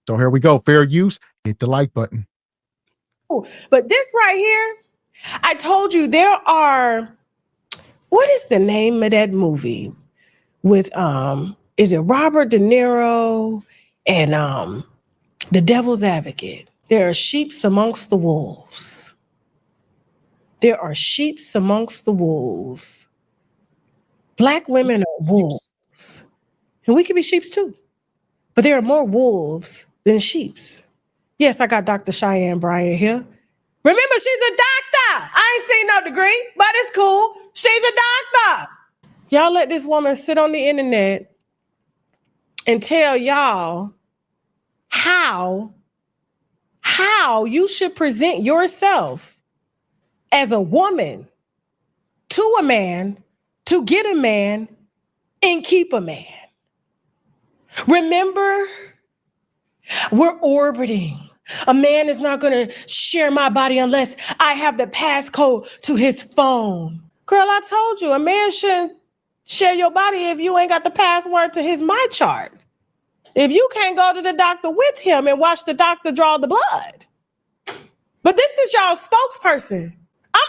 So here we go. Fair use. Hit the like button. But this right here, I told you there are, what is the name of that movie with, is it Robert De Niro and The Devil's Advocate? There are sheep amongst the wolves. There are sheep amongst the wolves. Black women are wolves. And we can be sheep too. But there are more wolves than sheep. Yes, I got Dr. Cheyanne Bryant here. Remember, she's a doctor. I ain't seen no degree, but it's cool. She's a doctor. Y'all let this woman sit on the internet and tell y'all how you should present yourself as a woman to a man, to get a man, and keep a man. Remember, we're orbiting. A man is not going to share my body unless I have the passcode to his phone. Girl, I told you, a man shouldn't share your body if you ain't got the password to his My Chart. If you can't go to the doctor with him and watch the doctor draw the blood. But this is y'all's spokesperson. I'm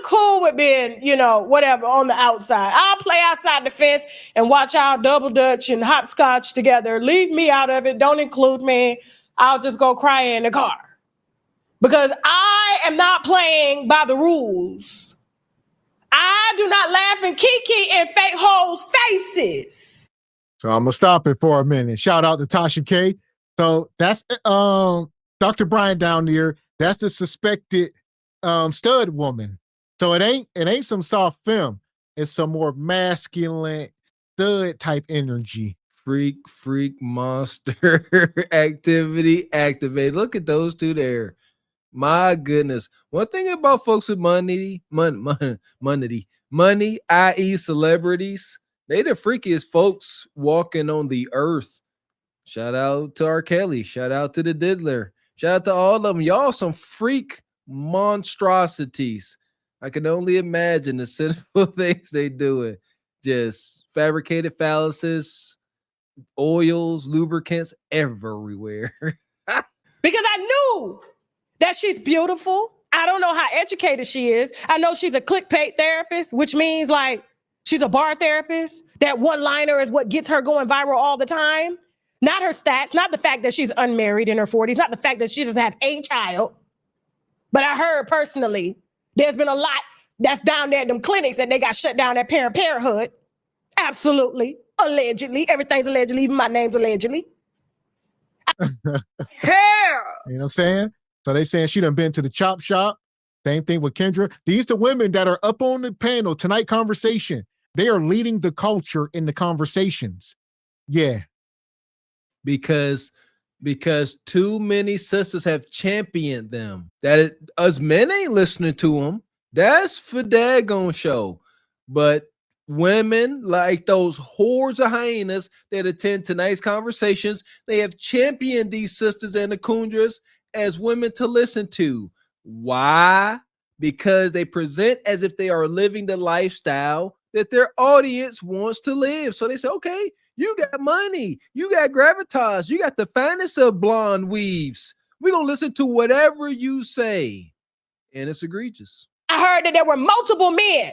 cool with being, you know, whatever on the outside. I'll play outside the fence and watch y'all double dutch and hopscotch together. Leave me out of it. Don't include me. I'll just go cry in the car. Because I am not playing by the rules. I do not laugh and kiki in fake hoes' faces. So I'm gonna stop it for a minute. Shout out to Tasha K. So that's Dr. Bryant down there. That's the suspected stud woman. So it ain't some soft femme. It's some more masculine stud type energy. Freak, monster, activity, activate. Look at those two there. My goodness. One thing about folks with money, i.e. celebrities, they the freakiest folks walking on the earth. Shout out to R. Kelly. Shout out to the Diddler. Shout out to all of them. Y'all some freak monstrosities. I can only imagine the sinful things they doing. Just fabricated phalluses, oils, lubricants everywhere. Because I knew that she's beautiful. I don't know how educated she is. I know she's a clickbait therapist, which means like she's a bar therapist. That one-liner is what gets her going viral all the time. Not her stats, not the fact that she's unmarried in her 40s, not the fact that she doesn't have a child. But I heard personally, there's been a lot that's down there at them clinics that they got shut down at Parenthood. Absolutely. Allegedly. Everything's allegedly. Even my name's allegedly. Hell. You know what I'm saying? So they saying she done been to the chop shop. Same thing with Kendra. These the women that are up on the panel tonight conversation. They are leading the culture in the conversations. Yeah. Because too many sisters have championed them. Us men ain't listening to them. That's for daggone show. But women like those hordes of hyenas that attend tonight's conversations, they have championed these sisters and the Kundras as women to listen to. Why? Because they present as if they are living the lifestyle that their audience wants to live. So they say, okay, you got money, you got gravitas, you got the finest of blonde weaves. We're going to listen to whatever you say. And it's egregious. I heard that there were multiple men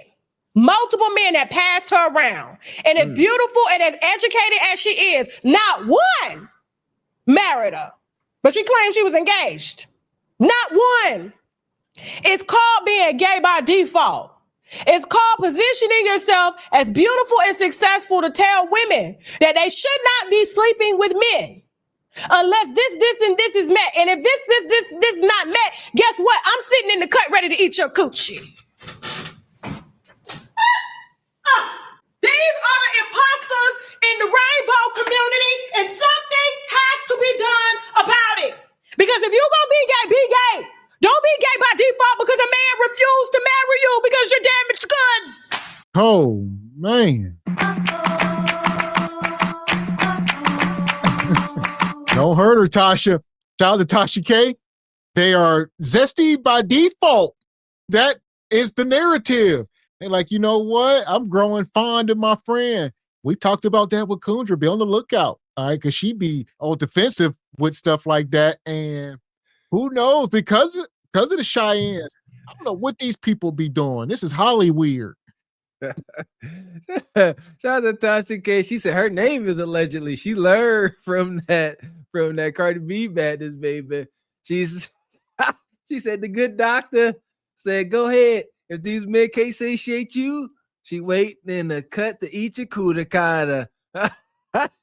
that passed her around. And as beautiful and as educated as she is, not one married her. But she claimed she was engaged. Not one. It's called being gay by default. It's called positioning yourself as beautiful and successful to tell women that they should not be sleeping with men unless this, and this is met. And if this is not met, guess what? I'm sitting in the cut ready to eat your coochie. These are the imposters in the rainbow community, and something has to be done about it. Because if you're gonna be gay, be gay. Don't be gay by default because a man refused to marry you because you're damaged goods. Oh, man. Don't hurt her, Tasha. Shout out to Tasha K. They are zesty by default. That is the narrative. They're like, you know what? I'm growing fond of my friend. We talked about that with Kundra. Be on the lookout. All right, because she be on defensive with stuff like that. And who knows? Because of the Cheyennes, I don't know what these people be doing. This is Holly weird. Shout out to Tasha K. She said her name is allegedly. She learned from that Cardi B madness, baby. She said the good doctor said, "Go ahead. If these men can't satiate you, she waiting in the cut to eat your kudakata."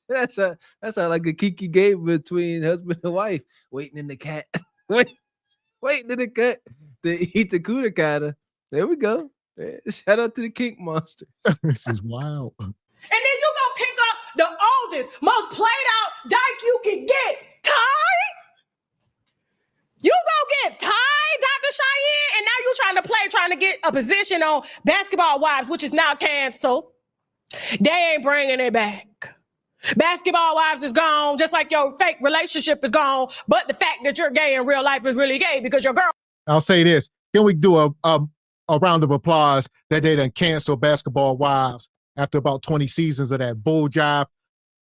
That's like a kiki game between husband and wife, waiting in the cat, waiting in the cut to eat the kudakata. There we go. Shout out to the kink monster. This is wild. And then you gonna pick up the oldest, most played out dyke you can get, Ty. You gonna get Ty, Dr. Cheyanne, and now you trying to get a position on Basketball Wives, which is now canceled. They ain't bringing it back. Basketball Wives is gone, just like your fake relationship is gone. But the fact that you're gay in real life is really gay because your girl. I'll say this. Can we do a round of applause that they done canceled Basketball Wives after about 20 seasons of that bull jive?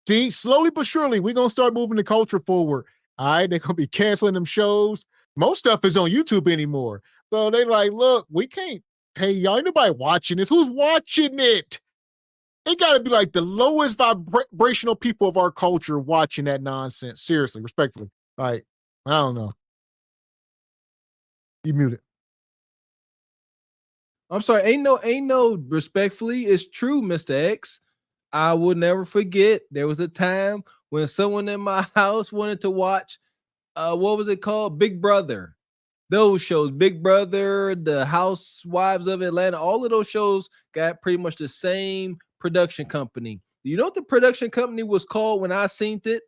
See, slowly but surely, we're going to start moving the culture forward. All right, they're going to be canceling them shows. Most stuff is on YouTube anymore. So they like, look, we can't pay y'all. Ain't nobody watching this. Who's watching it? It got to be like the lowest vibrational people of our culture watching that nonsense. Seriously, respectfully. Like, I don't know. You muted. I'm sorry. Ain't no respectfully. It's true, Mr. X. I will never forget. There was a time when someone in my house wanted to watch, what was it called? Big Brother. Those shows, Big Brother, the Housewives of Atlanta, all of those shows got pretty much the same production company. You know what the production company was called when I seen it?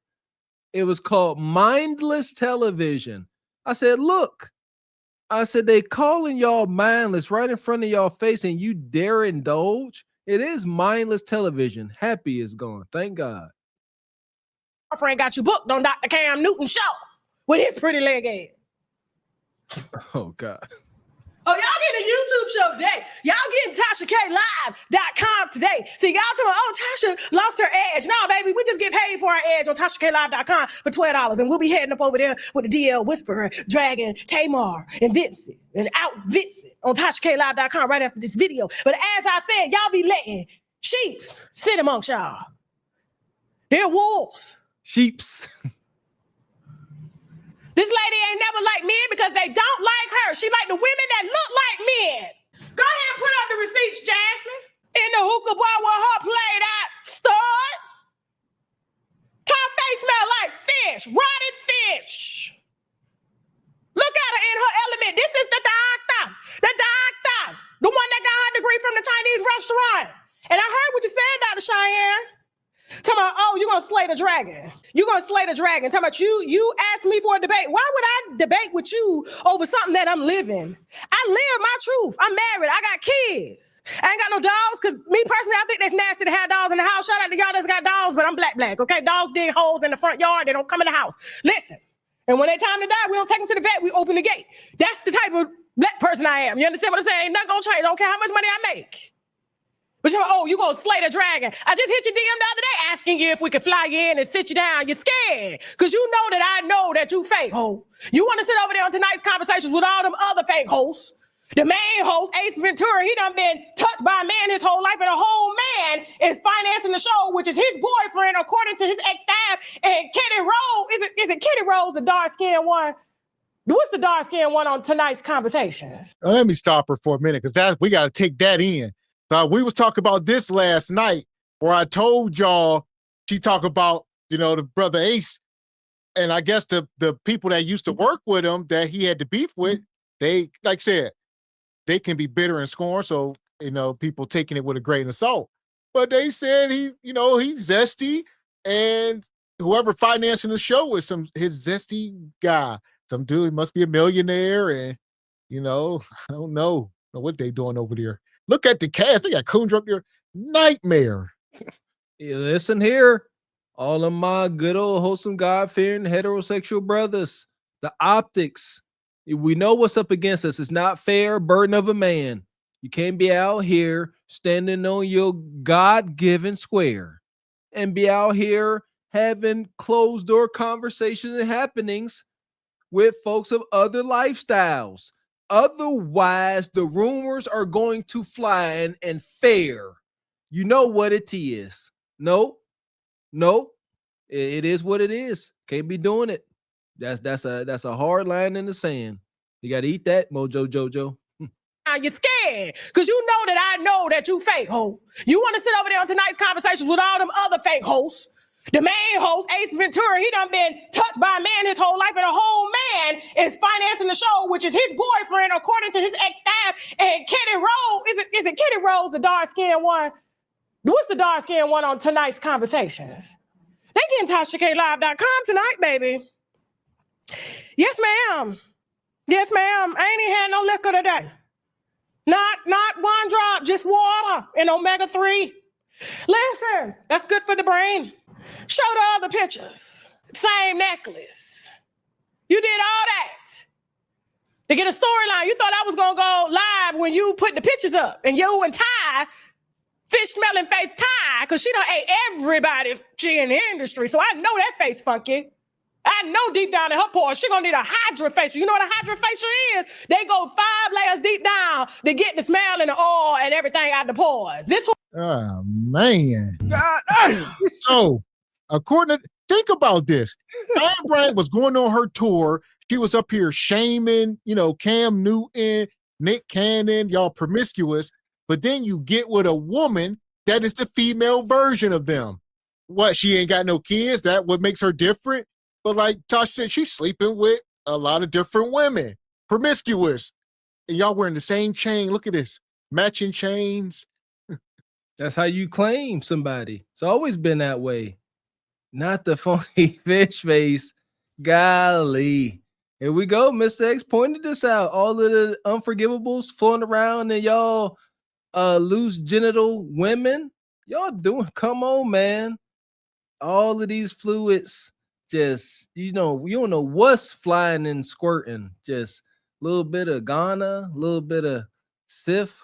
It was called Mindless Television. I said, look, they calling y'all mindless right in front of y'all face and you dare indulge? It is mindless television. Happy is gone. Thank God. My friend got you booked on Dr. Cam Newton show with his pretty leg ass. Oh, God. Oh, y'all getting a YouTube show today. Y'all getting TashaKLive.com today. See, y'all talking about, oh, Tasha lost her edge. No, baby, we just get paid for our edge on TashaKLive.com for $12. And we'll be heading up over there with the DL Whisperer, Dragon, Tamar, and Vincent. And out Vincent on TashaKLive.com right after this video. But as I said, y'all be letting sheeps sit amongst y'all. They're wolves. Sheeps. This lady ain't never liked men because they don't like her. She like the women that look like men. Go ahead and put up the receipts, Jasmine. In the hookah bar with her played out stud. Her face smell like fish, rotted fish. Look at her in her element. This is the doctor. The one that got her degree from the Chinese restaurant. And I heard what you said, Dr. Cheyanne. Talking about, oh, you're going to slay the dragon. You're going to slay the dragon. Talking about you asked me for a debate. Why would I debate with you over something that I'm living? I live my truth. I'm married. I got kids. I ain't got no dogs because me personally, I think that's nasty to have dogs in the house. Shout out to y'all that's got dogs, but I'm black, okay? Dogs dig holes in the front yard. They don't come in the house. Listen, and when they time to die, we don't take them to the vet. We open the gate. That's the type of black person I am. You understand what I'm saying? Ain't nothing going to change. I don't care how much money I make. But you're, oh, you gonna slay the dragon. I just hit your DM the other day asking you if we could fly you in and sit you down. You're scared because you know that I know that you fake hoe. You want to sit over there on tonight's conversations with all them other fake hosts. The main host, Ace Ventura, he done been touched by a man his whole life, and a whole man is financing the show, which is his boyfriend, according to his ex-staff. And Kitty Rose, is it Kitty Rose, the dark-skinned one? What's the dark-skinned one on tonight's conversations? Let me stop her for a minute because we got to take that in. So we was talking about this last night where I told y'all she talked about, the brother Ace. And I guess the people that used to work with him that he had to beef with, they, like I said, they can be bitter and scorn. So, people taking it with a grain of salt. But they said he's zesty, and whoever financing the show is his zesty guy. Some dude must be a millionaire, and, I don't know what they doing over there. Look at the cast. They got Coons up there. Nightmare. Yeah, listen here. All of my good old wholesome God-fearing heterosexual brothers. The optics. We know what's up against us. It's not fair. Burden of a man. You can't be out here standing on your God-given square and be out here having closed door conversations and happenings with folks of other lifestyles. Otherwise, the rumors are going to fly and fare. You know what it is. Nope. It is what it is. Can't be doing it. That's a hard line in the sand. You got to eat that, Mojo Jojo. Now you're scared because you know that I know that you fake hoe. You want to sit over there on tonight's conversations with all them other fake hosts. The main host, Ace Ventura, he done been touched by a man his whole life, and a whole man is financing the show, which is his boyfriend, according to his ex-staff. And Kitty Rose, is it Kitty Rose, the dark-skinned one? What's the dark-skinned one on tonight's conversations? They getting TashaKLive.com tonight, baby. Yes, ma'am. Yes, ma'am. I ain't even had no liquor today. Not one drop, just water and omega-3. Listen, that's good for the brain. Show the other pictures. Same necklace. You did all that to get a storyline. You thought I was going to go live when you put the pictures up. And you and Ty, fish-smelling face Ty, because she done ate everybody's she in the industry. So I know that face funky. I know deep down in her pores, she gonna need a hydrofacial. You know what a hydrofacial is? They go 5 layers deep down to get the smell and the oil and everything out the pores. This Oh man. God. So according to, think about this. Anne Bryant was going on her tour. She was up here shaming, Cam Newton, Nick Cannon, y'all promiscuous. But then you get with a woman that is the female version of them. What, she ain't got no kids? That what makes her different? But like Tasha said, she's sleeping with a lot of different women, promiscuous. And y'all wearing the same chain. Look at this, matching chains. That's how you claim somebody. It's always been that way. Not the funky fish face. Golly. Here we go. Mr. X pointed this out. All of the unforgivables floating around and y'all loose genital women. Y'all doing, come on, man. All of these fluids. Just, you don't know what's flying and squirting. Just a little bit of Ghana, a little bit of Sif,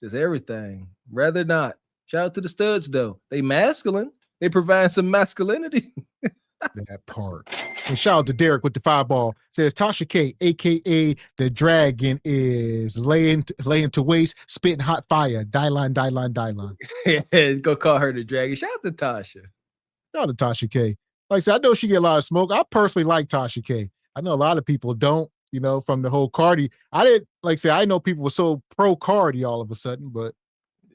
just everything. Rather not. Shout out to the studs, though. They masculine. They provide some masculinity. That part. And shout out to Derek with the 5-ball. Says Tasha K, a.k.a. the dragon, is laying to waste, spitting hot fire. Dylan. Yeah, go call her the dragon. Shout out to Tasha. Shout out to Tasha K. Like I said, I know she get a lot of smoke. I personally like Tasha K. I know a lot of people don't, from the whole Cardi. I know people were so pro Cardi all of a sudden, but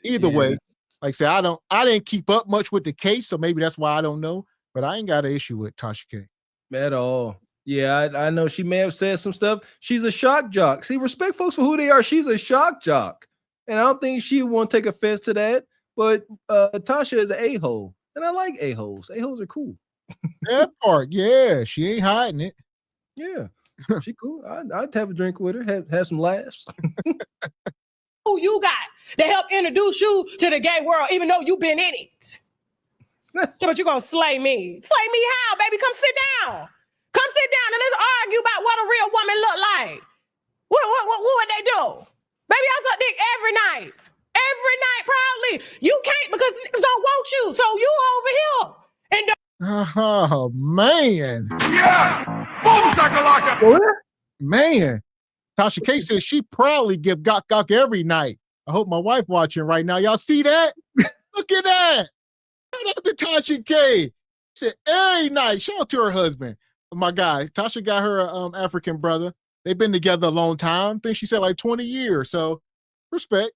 either way, like I said, I didn't keep up much with the case, so maybe that's why I don't know, but I ain't got an issue with Tasha K. At all. Yeah, I know she may have said some stuff. She's a shock jock. See, respect folks for who they are. She's a shock jock. And I don't think she won't take offense to that, but Tasha is an a-hole, and I like a-holes. A-holes are cool. That part, yeah, she ain't hiding it. Yeah, she cool. I'd have a drink with her, have some laughs. who you got to help introduce you to the gay world, even though you've been in it. But you're gonna slay me. Slay me how, baby? Come sit down. Come sit down and let's argue about what a real woman look like. What would they do? Baby, I suck dick every night. Every night, proudly. You can't because niggas don't want you. So you over here. And oh man. Yeah! Boom shakalaka! Man. Tasha K says she proudly give gok every night. I hope my wife watching right now. Y'all see that? Look at that. Shout out to Tasha K. Said every night. Shout out to her husband. My guy. Tasha got her African brother. They've been together a long time. I think she said like 20 years. So respect.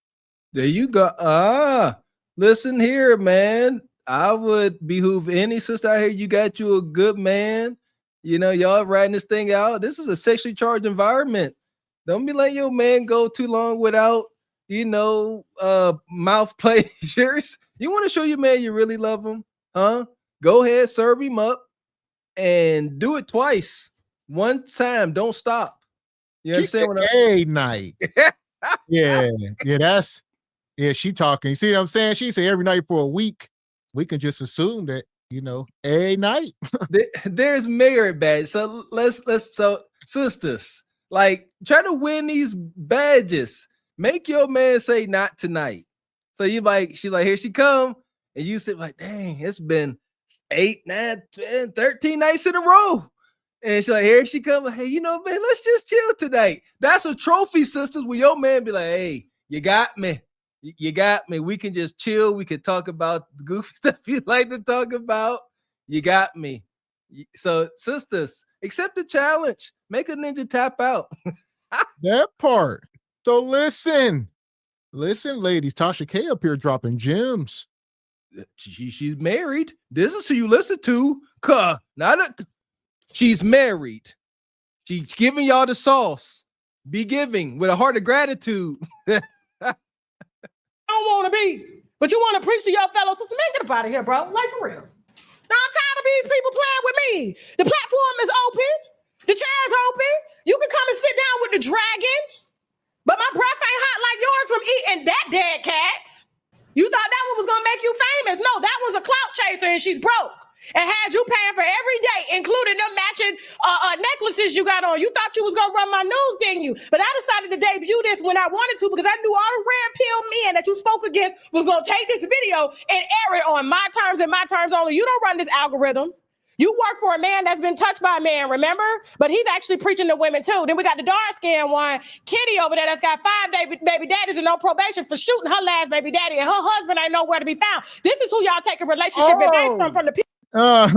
There you go. Listen here, man. I would behoove any sister out here. You got you a good man. You know, y'all riding this thing out. This is a sexually charged environment. Don't be letting your man go too long without, mouth pleasures. You want to show your man you really love him, huh? Go ahead, serve him up and do it twice. One time, don't stop. You understand what a night. Yeah, she talking. You see what I'm saying? She said every night for a week. We can just assume that, a night. There's merit badge. So let's sisters, like, try to win these badges. Make your man say not tonight. So she's like, here she come. And you sit like, dang, it's been 8, 9, 10, 13 nights in a row. And she's like, here she comes. Hey, man, let's just chill tonight. That's a trophy, sisters, where your man be like, hey, you got me. You got me. We can just chill. We can talk about the goofy stuff you like to talk about. You got me. So, sisters, accept the challenge. Make a ninja tap out. That part. So listen, ladies. Tasha K up here dropping gems. She's married. This is who you listen to. She's married. She's giving y'all the sauce. Be giving with a heart of gratitude. Don't want to be, but you want to preach to your fellow sisters. Man, get up out of here, bro. Like, for real. Now, I'm tired of these people playing with me. The platform is open. The chair's open. You can come and sit down with the dragon, but my breath ain't hot like yours from eating that dead cat. You thought that one was going to make you famous. No, that was a clout chaser, and she's broke. And had you paying for every day, including the matching necklaces you got on. You thought you was going to run my news, didn't you? But I decided to debut this when I wanted to because I knew all the red pill men that you spoke against was going to take this video and air it on my terms and my terms only. You don't run this algorithm. You work for a man that's been touched by a man, remember? But he's actually preaching to women too. Then we got the dark-skinned one, Kitty over there, that's got 5 baby daddies and on probation for shooting her last baby daddy, and her husband ain't nowhere to be found. This is who y'all take a relationship advice from the people. Yeah.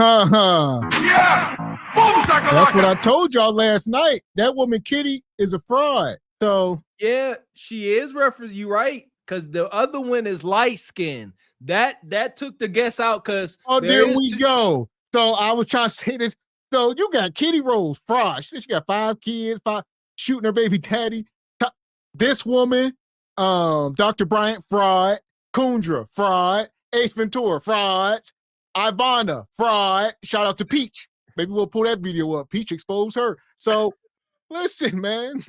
That's what I Boom, told y'all last night. That woman Kitty is a fraud. So Yeah, she is referenced. You right, because the other one is light skin. That took the guess out because there we go. So I was trying to say this. So you got Kitty Rose, fraud. She got 5 kids, 5 shooting her baby daddy. This woman, Dr. Bryant, fraud. Kundra, fraud. Ace Ventura, fraud. Ivana, fraud. Shout out to Peach. Maybe we'll pull that video up. Peach exposed her. So listen, man.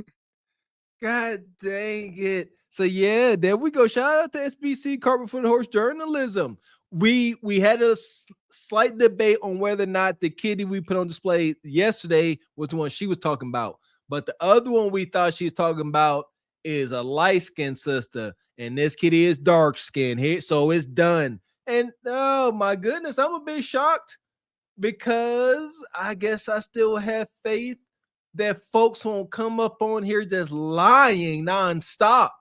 God dang it. So yeah, there we go. Shout out to SBC Carpet for the Horse Journalism. We had a slight debate on whether or not the kitty we put on display yesterday was the one she was talking about. But the other one we thought she was talking about is a light-skinned sister. And this kitty is dark-skinned here. So it's done. And oh my goodness, I'm a bit shocked because I guess I still have faith that folks won't come up on here just lying nonstop.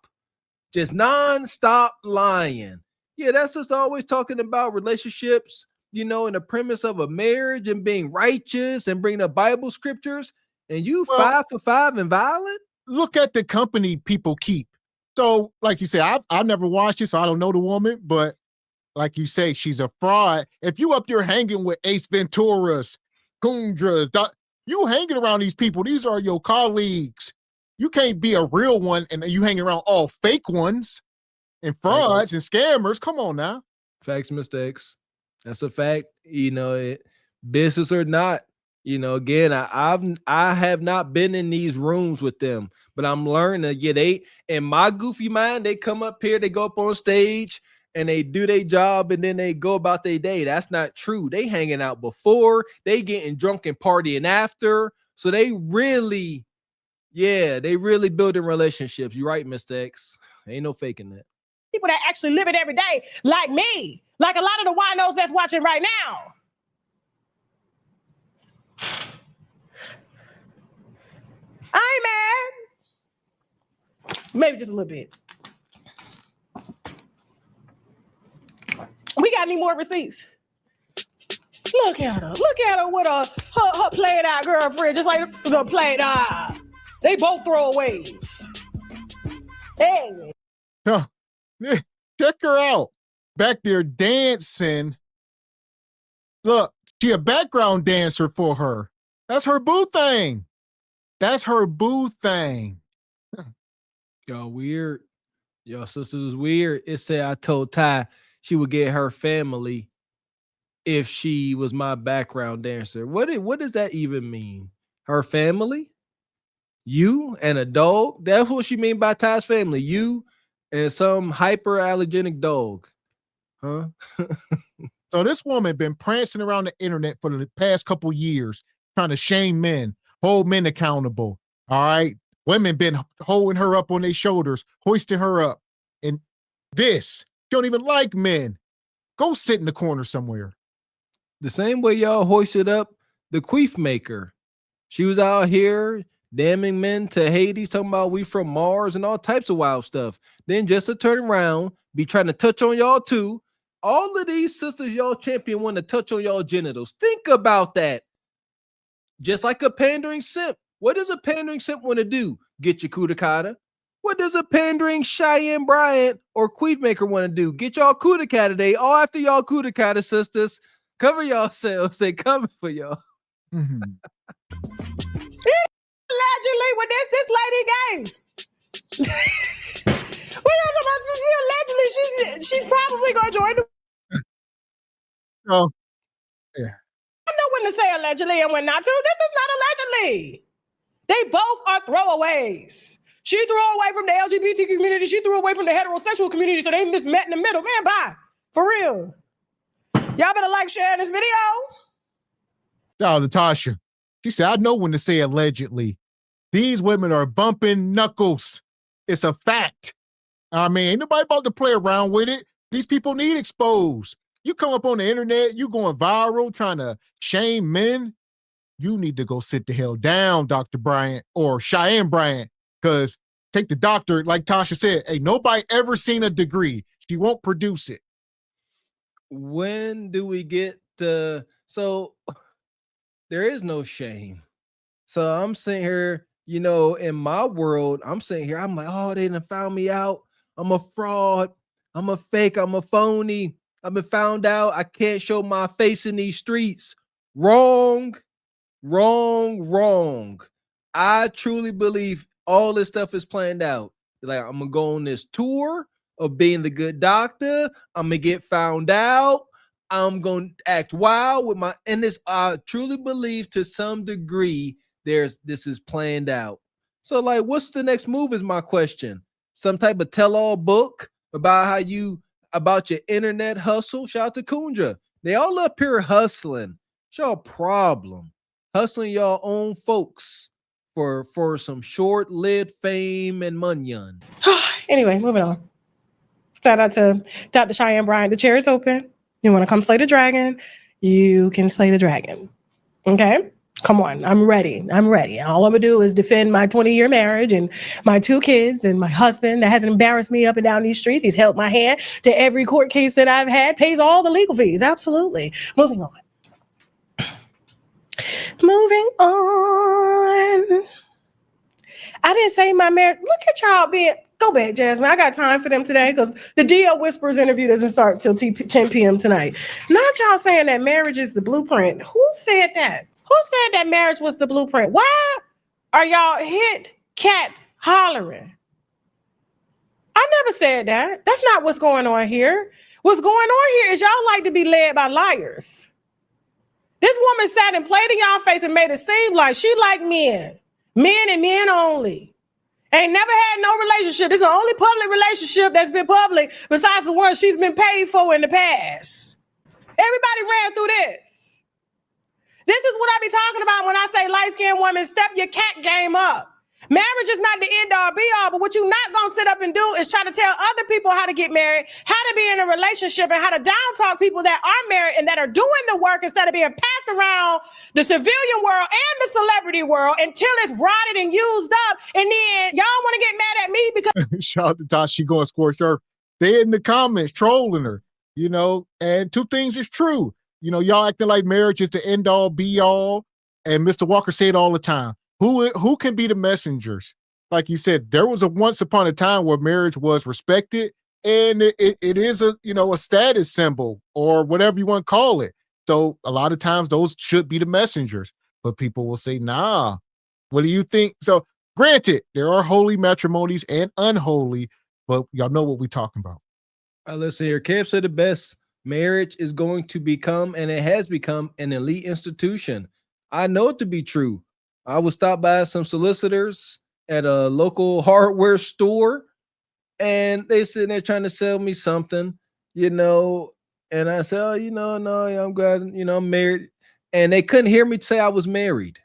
Just nonstop lying. Yeah, that's just always talking about relationships, and the premise of a marriage and being righteous and bringing up Bible scriptures. And you 5 for 5 and violent? Look at the company people keep. So, like you say, I've never watched it, so I don't know the woman, but like you say, she's a fraud. If you up here hanging with Ace Venturas, Kundras, you hanging around these people, these are your colleagues. You can't be a real one and you hanging around all fake ones and frauds and scammers. Come on now. Facts, mistakes. That's a fact. Business or not. Again, I have not been in these rooms with them, but I'm learning. Yeah, they in my goofy mind, they come up here, they go up on stage and they do their job and then they go about their day. That's not true. They hanging out before, they getting drunk and partying after. So they really building relationships. You're right, Mr. X. Ain't no faking that. People that actually live it every day, like me, like a lot of the winos that's watching right now. I ain't mad. Maybe just a little bit. We got any more receipts? Look at her. Look at her with her played out girlfriend, just like the played out. They both throwaways. Hey. Oh, check her out. Back there dancing. Look, she a background dancer for her. That's her boo thing. That's her boo thing. Y'all weird. Y'all sisters is weird. It said I told Ty she would get her family if she was my background dancer. What does that even mean? Her family? You and a dog? That's what she mean by Ty's family. You and some hyperallergenic dog. Huh? So this woman been prancing around the internet for the past couple years, trying to shame men, hold men accountable. All right. Women been holding her up on their shoulders, hoisting her up. And this, she don't even like men. Go sit in the corner somewhere. The same way y'all hoisted up the queef maker. She was out here damning men to Hades, talking about we from Mars and all types of wild stuff. Then just to turn around, be trying to touch on y'all too. All of these sisters y'all champion want to touch on y'all genitals. Think about that. Just like a pandering simp. What does a pandering simp want to do? Get your kudakata. What does a pandering Cheyanne Bryant or queef maker want to do? Get y'all kudakata today. All after y'all kudakata, sisters. Cover yourselves. They coming for y'all. Mm-hmm. Allegedly, when this lady gave. We are supposed to see allegedly. She's probably gonna join the. Oh, yeah. I know when to say allegedly and when not to. This is not allegedly. They both are throwaways. She threw away from the LGBT community. She threw away from the heterosexual community. So they just met in the middle. Man, bye. For real. Y'all better like sharing this video. Shout out to Tasha. She said, I know when to say allegedly. These women are bumping knuckles. It's a fact. I mean, ain't nobody about to play around with it. These people need exposed. You come up on the internet, you going viral, trying to shame men. You need to go sit the hell down, Dr. Bryant or Cheyanne Bryant, because take the doctor, like Tasha said, ain't nobody ever seen a degree. She won't produce it. When do we get to, so there is no shame. So I'm sitting here, you know, in my world, I'm sitting here, I'm like, oh, they done found me out. I'm a fraud. I'm a fake. I'm a phony. I've been found out. I can't show my face in these streets. Wrong. I truly believe all this stuff is planned out. Like, I'm gonna go on this tour of being the good doctor. I'm gonna get found out. I'm gonna act wild with my, and this, I truly believe to some degree this is planned out. So, like, what's the next move is my question. Some type of tell-all book about about your internet hustle. Shout out to Kunja. They all up here hustling. It's y'all problem. Hustling y'all own folks for some short-lived fame and money. Anyway, moving on. Shout out to Dr. Cheyanne Bryant. The chair is open. You want to come slay the dragon? You can slay the dragon. Okay? Come on. I'm ready. All I'm going to do is defend my 20-year marriage and my 2 kids and my husband that hasn't embarrassed me up and down these streets. He's held my hand to every court case that I've had, pays all the legal fees. Absolutely. Moving on. I didn't say my marriage. Look at y'all being. Go back, Jasmine. I got time for them today because the DL Whispers interview doesn't start till 10 p.m. tonight. Not y'all saying that marriage is the blueprint. Who said that? Who said that marriage was the blueprint? Why are y'all hit cats hollering? I never said that. That's not what's going on here. What's going on here is y'all like to be led by liars. This woman sat and played in y'all face and made it seem like she like men and men only. Ain't never had no relationship. This is the only public relationship that's been public besides the one she's been paid for in the past. Everybody ran through this. This is what I be talking about when I say light-skinned women, step your cat game up. Marriage is not the end all be all, but what you're not going to sit up and do is try to tell other people how to get married, how to be in a relationship, and how to down talk people that are married and that are doing the work instead of being passed around the civilian world and the celebrity world until it's rotted and used up. And then y'all want to get mad at me because Shout out to Tasha, she going scorched earth. They in the comments trolling her, you know, and 2 things is true. You know, y'all acting like marriage is the end all be all. And Mr. Walker said all the time, who can be the messengers? Like you said, there was a once upon a time where marriage was respected, and it is a, you know, a status symbol or whatever you want to call it. So a lot of times those should be the messengers, but people will say, nah, what do you think? So granted, there are holy matrimonies and unholy, but y'all know what we're talking about. All right, listen here. Kev said the best. Marriage is going to become, and it has become, an elite institution. I know it to be true. I was stopped by some solicitors at a local hardware store, and they sitting there trying to sell me something, you know, and I said, oh, you know, no, I'm glad, you know, I'm married. And they couldn't hear me say I was married.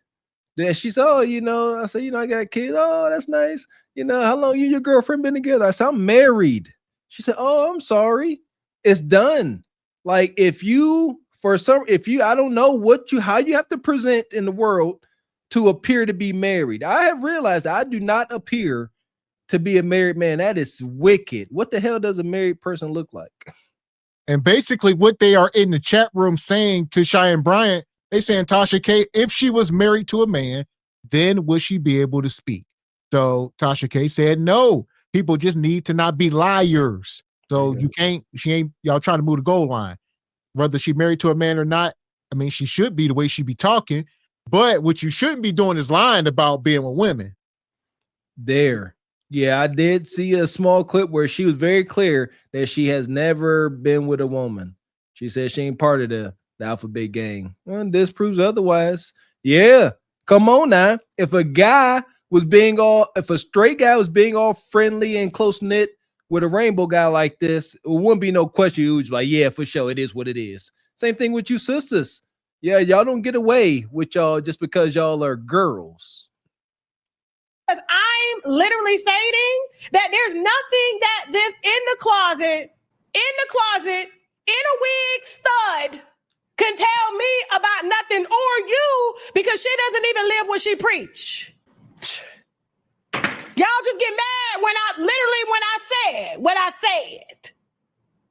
Then she said, oh, you know, I said, you know, I got kids. Oh, that's nice. You know, how long you and your girlfriend been together? I said, I'm married. She said, oh, I'm sorry. It's done. Like, if you I don't know how you have to present in the world to appear to be married. I have realized I do not appear to be a married man. That is wicked. What the hell does a married person look like? And basically what they are in the chat room saying to Cheyanne Bryant, they saying, Tasha K, if she was married to a man, then would she be able to speak? So Tasha K said, no, people just need to not be liars. So y'all trying to move the goal line. Whether she married to a man or not, I mean, she should be the way she be talking. But what you shouldn't be doing is lying about being with women. Yeah, I did see a small clip where she was very clear that she has never been with a woman. She said she ain't part of the alphabet gang. Well, this proves otherwise. Yeah, come on now. If a straight guy was being all friendly and close knit with a rainbow guy like this, it wouldn't be no question. It was like, yeah, for sure, it is what it is. Same thing with you sisters. Yeah, y'all don't get away with y'all just because y'all are girls. Because I'm literally stating that there's nothing that this in the closet, in a wig stud can tell me about nothing or you, because she doesn't even live what she preach. Y'all just get mad when I said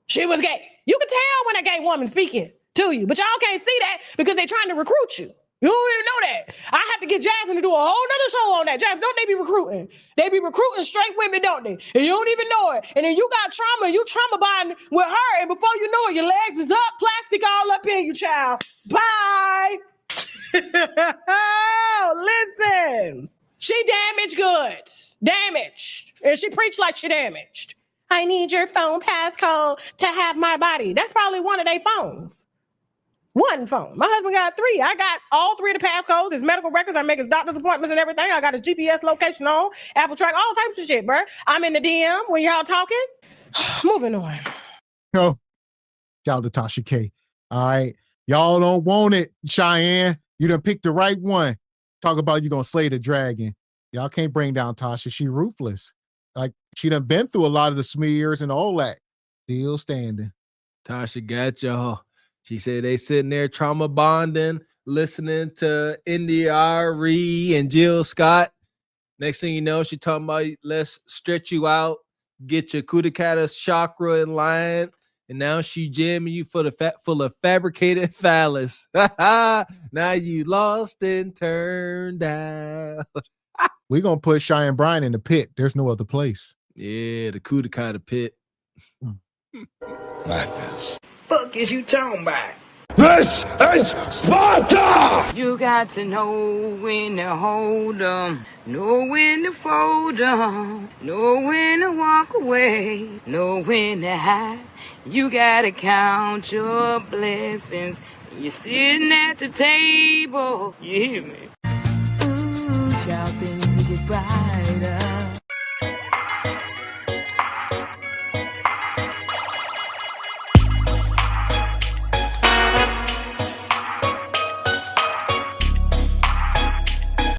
she was gay. You can tell when a gay woman speaking to you, but y'all can't see that because they're trying to recruit you. You don't even know that. I have to get Jasmine to do a whole nother show on that. Jasmine, don't they be recruiting? They be recruiting straight women, don't they? And you don't even know it. And then you got trauma, you trauma bonding with her, and before you know it, your legs is up, plastic all up in you, child. Bye. Oh, listen. She damaged goods. Damaged. And she preached like she damaged. I need your phone passcode to have my body. That's probably one of their phones. One phone. My husband got 3. I got all 3 of the passcodes, his medical records. I make his doctor's appointments and everything. I got his GPS location on, Apple Track, all types of shit, bro. I'm in the DM when y'all talking. Moving on. No. Shout out to Tasha K. All right. Y'all don't want it, Cheyanne. You done picked the right one. Talk about you gonna slay the dragon. Y'all can't bring down Tasha. She ruthless. Like, she done been through a lot of the smears and all that. Still standing. Tasha got y'all. She said they sitting there trauma bonding, listening to India Ari and Jill Scott. Next thing you know, she talking about let's stretch you out, get your Kudakata chakra in line, and now she jamming you full of fabricated phallus. Now you lost and turned out. We're gonna put Cheyanne Bryant in the pit. There's no other place. Yeah, the Kudakata pit. Madness. Fuck is you talking about? This is Sparta! You got to know when to hold 'em, know when to fold 'em, know when to walk away, know when to hide. You gotta count your blessings. You're sitting at the table. You hear me? Ooh, child, things will get brighter.